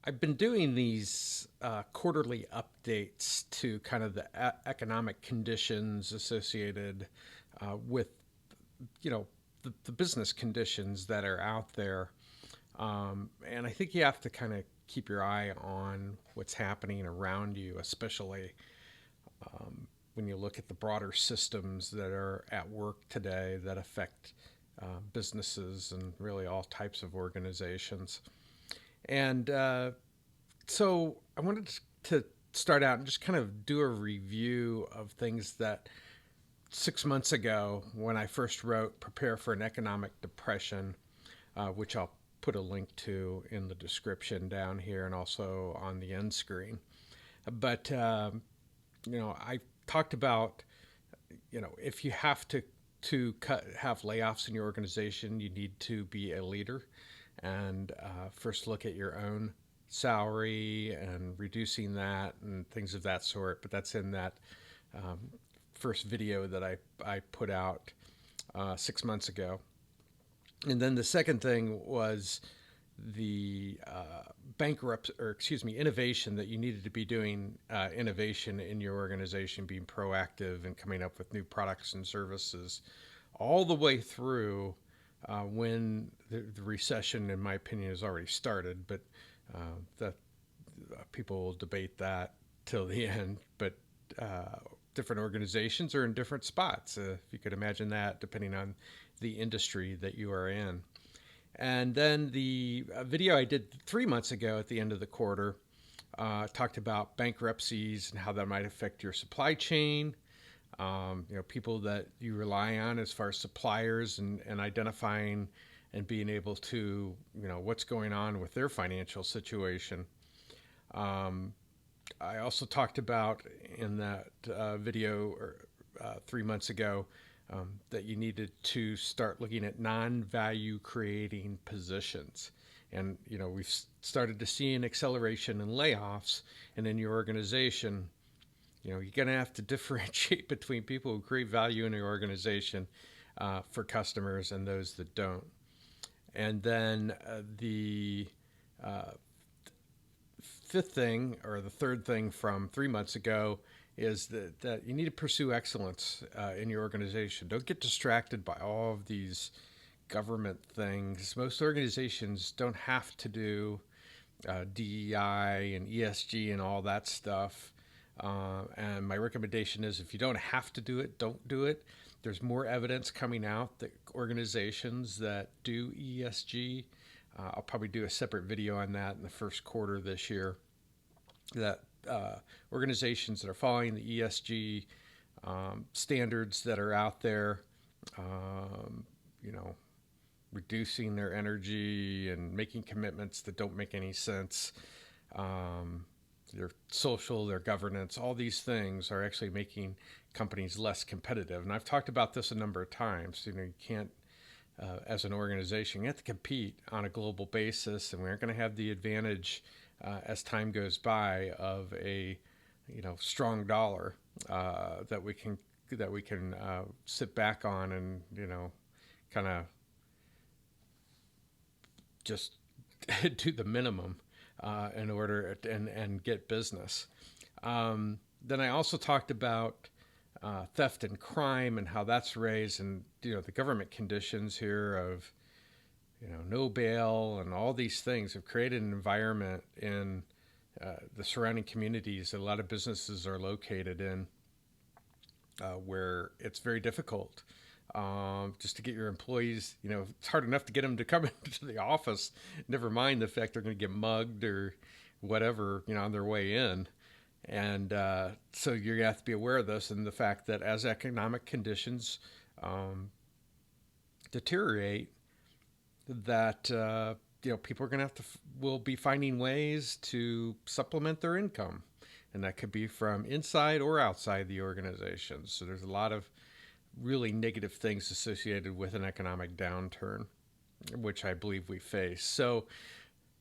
I've been doing these quarterly updates to kind of the economic conditions associated with, the business conditions that are out there. And I think you have to kind of keep your eye on what's happening around you, especially when you look at the broader systems that are at work today that affect businesses and really all types of organizations. And so I wanted to start out and just kind of do a review of things that 6 months ago, when I first wrote Prepare for an Economic Depression, which I'll put a link to in the description down here and also on the end screen. But, I talked about, if you have to have layoffs in your organization, you need to be a leader and first look at your own salary and reducing that and things of that sort. But that's in that um, first video that I put out 6 months ago. And then the second thing was the innovation that you needed to be doing innovation in your organization, being proactive and coming up with new products and services all the way through when the recession, in my opinion, has already started. But that people will debate that till the end. But different organizations are in different spots, if you could imagine that, depending on the industry that you are in. And then the video I did 3 months ago at the end of the quarter talked about bankruptcies and how that might affect your supply chain. People that you rely on as far as suppliers and identifying and being able to, what's going on with their financial situation. Um, I also talked about in that video 3 months ago that you needed to start looking at non-value creating positions. And, we've started to see an acceleration in layoffs. And in your organization, you're going to have to differentiate between people who create value in your organization for customers and those that don't. And then the fifth thing, or the third thing from 3 months ago, is that you need to pursue excellence in your organization. Don't get distracted by all of these government things. Most organizations don't have to do DEI and ESG and all that stuff. And my recommendation is, if you don't have to do it, don't do it. There's more evidence coming out that organizations that do ESG, I'll probably do a separate video on that in the first quarter this year, that organizations that are following the ESG standards that are out there, um, you know, reducing their energy and making commitments that don't make any sense, um, their social, their governance, all these things are actually making companies less competitive. And I've talked about this a number of times. You can't, as an organization, you have to compete on a global basis, and we aren't going to have the advantage as time goes by of a strong dollar that we can sit back on and kind of just do the minimum in order and get business. Then I also talked about theft and crime and how that's raised, and the government conditions here of no bail and all these things have created an environment in the surrounding communities that a lot of businesses are located in, where it's very difficult just to get your employees. It's hard enough to get them to come into the office, never mind the fact they're going to get mugged or whatever, on their way in. And so you're going to have to be aware of this, and the fact that as economic conditions deteriorate, that people are going to will be finding ways to supplement their income, and that could be from inside or outside the organization. So there's a lot of really negative things associated with an economic downturn, which I believe we face. So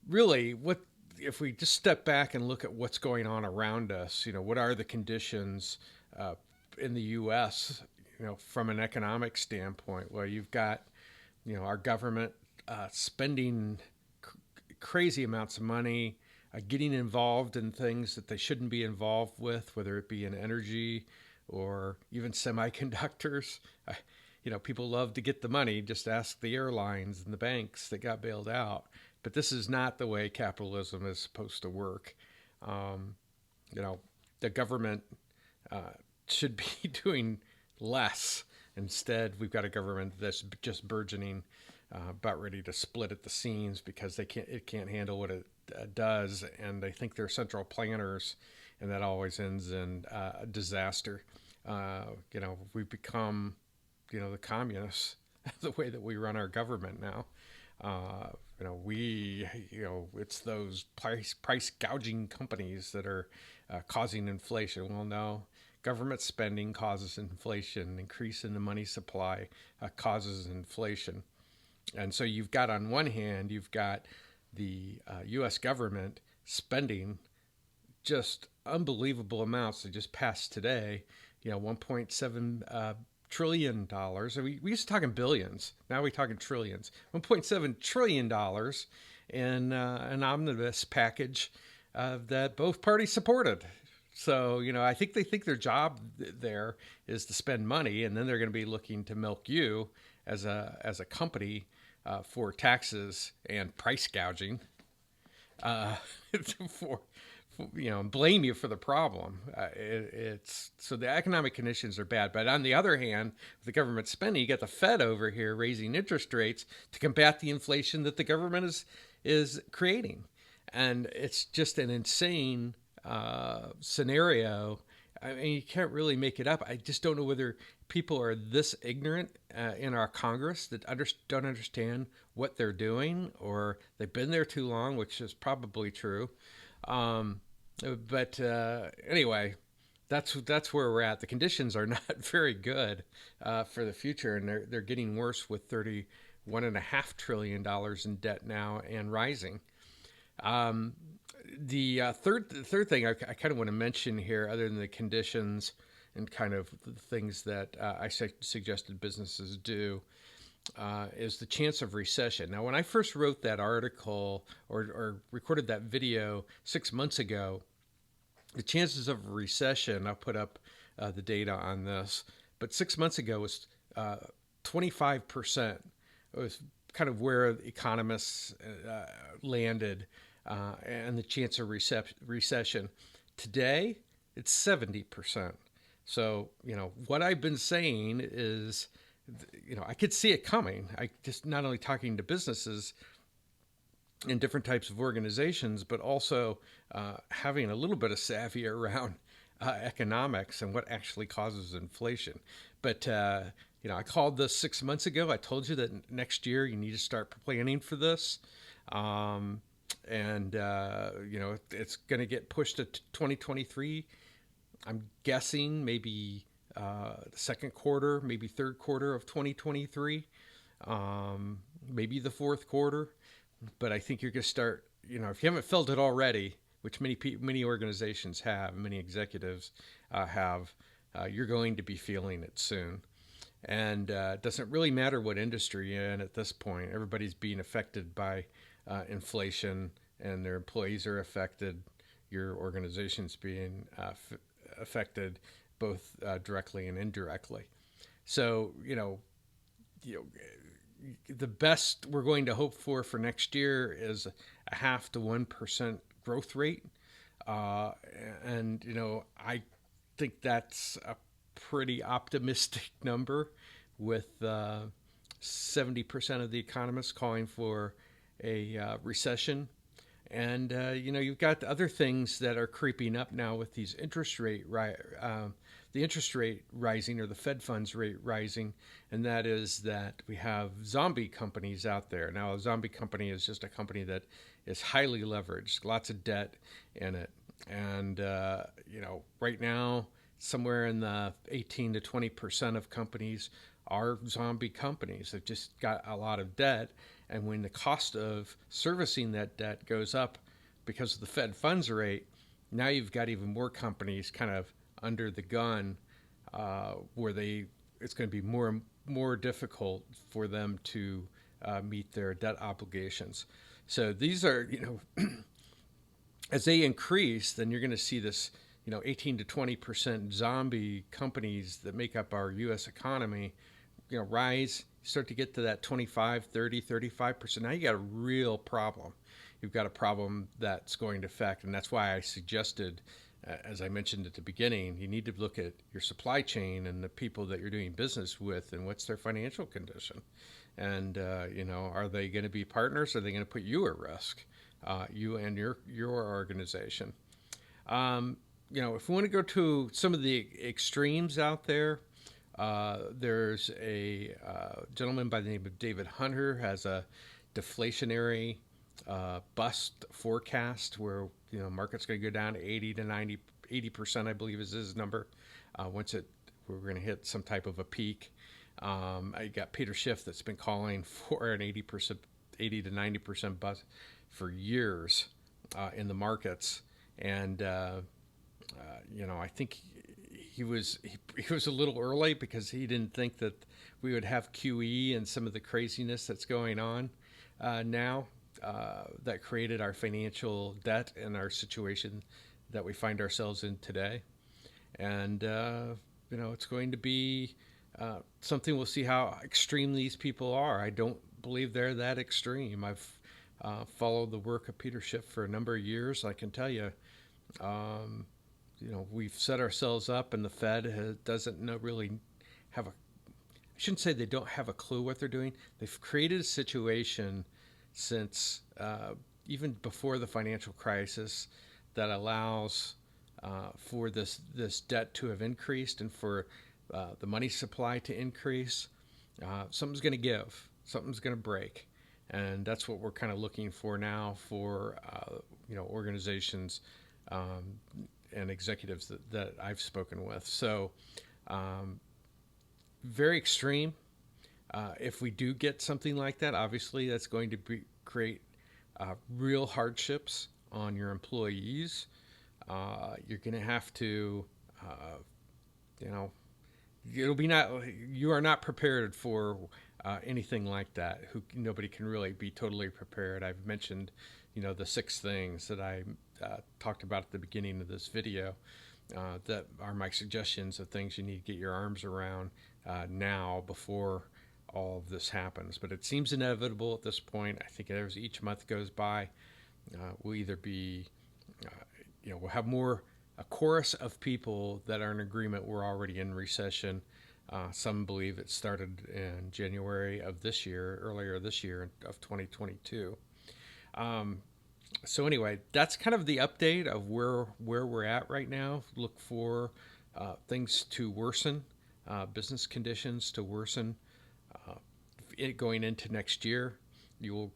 really, what if we just step back and look at what's going on around us? What are the conditions in the U.S. From an economic standpoint? Well, you've got our government spending crazy amounts of money getting involved in things that they shouldn't be involved with, whether it be in energy or even semiconductors. People love to get the money. Just ask the airlines and the banks that got bailed out. But this is not the way capitalism is supposed to work. Um, you know, the government uh, should be doing less. Instead, we've got a government that's just burgeoning, about ready to split at the seams because it can't handle what it does, and they think they're central planners, and that always ends in disaster. We've become, the communists, the way that we run our government now. It's those price gouging companies that are causing inflation. Well, no, government spending causes inflation. Increase in the money supply causes inflation. And so you've got, on one hand, you've got the U.S. government spending just unbelievable amounts. They just passed today, $1.7 trillion. We used to talk in billions. Now we're talking trillions. $1.7 trillion in an omnibus package that both parties supported. So, I think they think their job there is to spend money, and then they're going to be looking to milk you as a company for taxes and price gouging, uh, for blame you for the problem. It's so the economic conditions are bad. But on the other hand, with the government spending, you got the Fed over here raising interest rates to combat the inflation that the government is creating, and it's just an insane scenario. I mean, you can't really make it up. I just don't know whether people are this ignorant in our Congress that don't understand what they're doing, or they've been there too long, which is probably true. Um, but anyway, that's where we're at. The conditions are not very good for the future, and they're getting worse with $31.5 trillion in debt now and rising. Um, the third thing I kind of want to mention here, other than the conditions and kind of the things that I suggested businesses do, is the chance of recession. Now, when I first wrote that article or recorded that video 6 months ago, the chances of a recession, I'll put up the data on this, but 6 months ago was 25%. It was kind of where economists landed, and the chance of recession. Today, it's 70%. So, what I've been saying is, I could see it coming. I just not only talking to businesses in different types of organizations, but also having a little bit of savvy around economics and what actually causes inflation. But, I called this 6 months ago. I told you that next year you need to start planning for this. And it's going to get pushed to 2023. I'm guessing maybe the second quarter, maybe third quarter of 2023, maybe the fourth quarter. But I think you're going to start, if you haven't felt it already, which many organizations have, many executives have, you're going to be feeling it soon. And it doesn't really matter what industry you're in at this point. Everybody's being affected by inflation, and their employees are affected. Your organization's being affected, both directly and indirectly. So, the best we're going to hope for next year is a 0.5 to 1% growth rate. And I think that's a pretty optimistic number, with 70% of the economists calling for a recession. And you've got other things that are creeping up now with these the interest rate rising, or the Fed funds rate rising, and that is that we have zombie companies out there. Now, a zombie company is just a company that is highly leveraged, lots of debt in it, and right now, somewhere in the 18 to 20% of companies are zombie companies. They've just got a lot of debt, and when the cost of servicing that debt goes up because of the Fed funds rate, now you've got even more companies kind of under the gun, where it's going to be more difficult for them to meet their debt obligations. So these are as they increase, then you're going to see this, 18 to 20% zombie companies that make up our U.S. economy, rise, start to get to that 25, 30, 35%. Now you got a real problem. You've got a problem that's going to affect, and that's why I suggested, as I mentioned at the beginning, you need to look at your supply chain and the people that you're doing business with and what's their financial condition. And, are they going to be partners? Or are they going to put you at risk, you and your organization? If we want to go to some of the extremes out there, there's a gentleman by the name of David Hunter has a deflationary bust forecast where market's going to go down to 80 to 80%, I believe is his number. Once we're going to hit some type of a peak. I got Peter Schiff that's been calling for an 80 to 90% bust for years in the markets, and I think he was a little early because he didn't think that we would have QE and some of the craziness that's going on now that created our financial debt and our situation that we find ourselves in today. And it's going to be something. We'll see how extreme these people are. I don't believe they're that extreme. I've followed the work of Peter Schiff for a number of years. I can tell you, we've set ourselves up, and the Fed doesn't really have I shouldn't say they don't have a clue what they're doing. They've created a situation since even before the financial crisis that allows for this debt to have increased and for the money supply to increase. Something's going to give. Something's going to break. And that's what we're kind of looking for now for organizations and executives that I've spoken with. So very extreme. If we do get something like that, obviously that's going to create real hardships on your employees. You're going to have to, you are not prepared for anything like that. Nobody can really be totally prepared. I've mentioned, the 6 things that I talked about at the beginning of this video that are my suggestions of things you need to get your arms around now before all of this happens. But it seems inevitable at this point. I think as each month goes by, we'll either be, we'll have a chorus of people that are in agreement we're already in recession. Some believe it started in January of this year, earlier this year of 2022. So anyway, that's kind of the update of where we're at right now. Look for things to worsen, business conditions to worsen going into next year. You will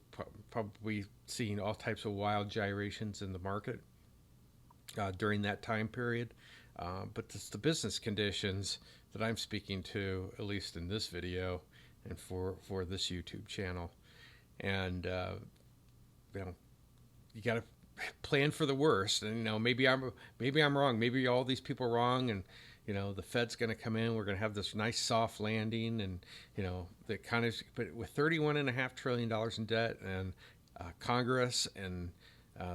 probably seeing all types of wild gyrations in the market during that time period. But it's the business conditions that I'm speaking to, at least in this video and for this YouTube channel. And you got to plan for the worst. And maybe I'm wrong. Maybe all these people are wrong, and the Fed's going to come in. We're going to have this nice soft landing, and the kind of. But with $31.5 trillion in debt, and Congress and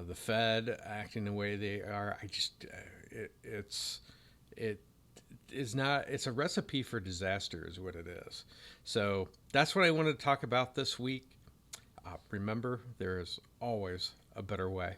the Fed acting the way they are, it's a recipe for disaster, is what it is. So that's what I wanted to talk about this week. Remember, there is always a better way.